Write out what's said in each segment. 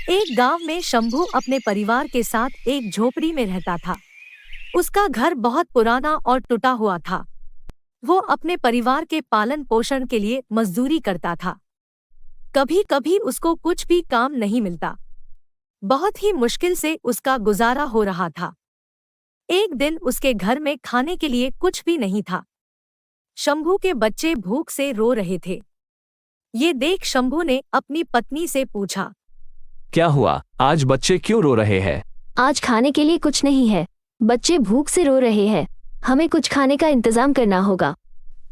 एक गांव में शंभू अपने परिवार के साथ एक झोपड़ी में रहता था। उसका घर बहुत पुराना और टूटा हुआ था। वो अपने परिवार के पालन पोषण के लिए मजदूरी करता था। कभी कभी उसको कुछ भी काम नहीं मिलता। बहुत ही मुश्किल से उसका गुजारा हो रहा था। एक दिन उसके घर में खाने के लिए कुछ भी नहीं था। शंभू के बच्चे भूख से रो रहे थे। ये देख शंभू ने अपनी पत्नी से पूछा, क्या हुआ, आज बच्चे क्यों रो रहे हैं? आज खाने के लिए कुछ नहीं है, बच्चे भूख से रो रहे हैं। हमें कुछ खाने का इंतजाम करना होगा।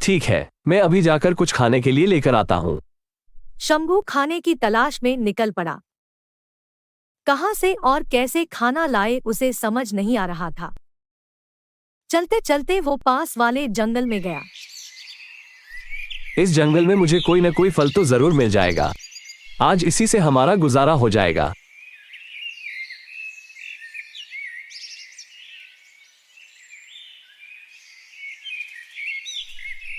ठीक है, मैं अभी जाकर कुछ खाने के लिए लेकर आता हूँ। शंभू खाने की तलाश में निकल पड़ा। कहाँ से और कैसे खाना लाए उसे समझ नहीं आ रहा था। चलते चलते वो पास वाले जंगल में गया। इस जंगल में मुझे कोई न कोई फल तो जरूर मिल जाएगा। आज इसी से हमारा गुजारा हो जाएगा।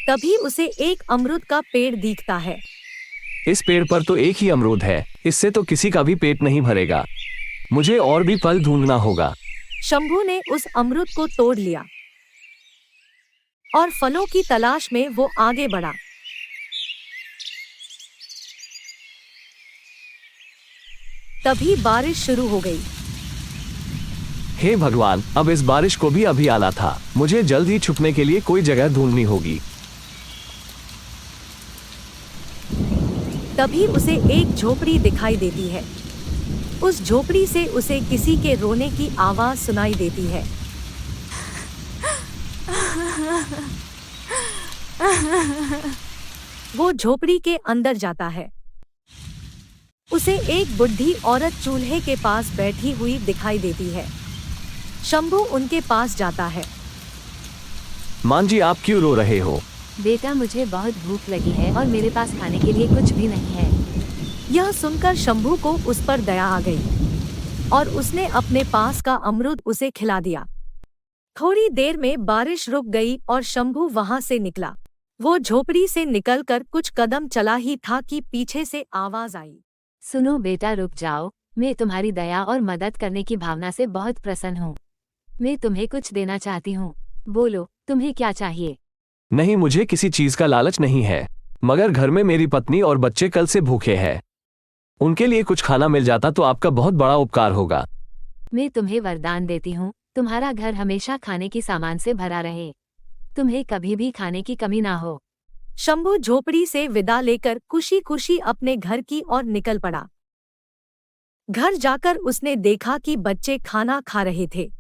तभी उसे एक अमरूद का पेड़ दिखता है। इस पेड़ पर तो एक ही अमरूद है, इससे तो किसी का भी पेट नहीं भरेगा। मुझे और भी फल ढूंढना होगा। शंभू ने उस अमरूद को तोड़ लिया और फलों की तलाश में वो आगे बढ़ा। तभी बारिश शुरू हो गई। हे भगवान, अब इस बारिश को भी अभी आना था। मुझे जल्द ही छुपने के लिए कोई जगह ढूंढनी होगी। तभी उसे एक झोपड़ी दिखाई देती है। उस झोपड़ी से उसे किसी के रोने की आवाज सुनाई देती है। वो झोपड़ी के अंदर जाता है। उसे एक बुढ़ी औरत चूल्हे के पास बैठी हुई दिखाई देती है। शंभू उनके पास जाता है। मां जी, आप क्यों रो रहे हो? बेटा, मुझे बहुत भूख लगी है और मेरे पास खाने के लिए कुछ भी नहीं है। यह सुनकर शंभू को उस पर दया आ गई और उसने अपने पास का अमरूद उसे खिला दिया। थोड़ी देर में बारिश रुक गई और शंभू वहां से निकला। वो झोपड़ी से निकलकर कुछ कदम चला ही था कि पीछे से आवाज आई, सुनो बेटा, रुक जाओ। मैं तुम्हारी दया और मदद करने की भावना से बहुत प्रसन्न हूँ। मैं तुम्हें कुछ देना चाहती हूँ। बोलो, तुम्हें क्या चाहिए? नहीं, मुझे किसी चीज का लालच नहीं है, मगर घर में मेरी पत्नी और बच्चे कल से भूखे हैं। उनके लिए कुछ खाना मिल जाता तो आपका बहुत बड़ा उपकार होगा। मैं तुम्हें वरदान देती हूँ, तुम्हारा घर हमेशा खाने की सामान से भरा रहे। तुम्हें कभी भी खाने की कमी ना हो। शंभू झोपड़ी से विदा लेकर खुशी खुशी अपने घर की ओर निकल पड़ा। घर जाकर उसने देखा कि बच्चे खाना खा रहे थे।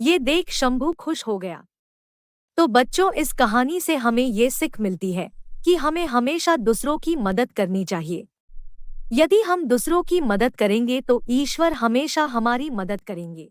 ये देख शंभू खुश हो गया। तो बच्चों, इस कहानी से हमें ये सीख मिलती है कि हमें हमेशा दूसरों की मदद करनी चाहिए। यदि हम दूसरों की मदद करेंगे तो ईश्वर हमेशा हमारी मदद करेंगे।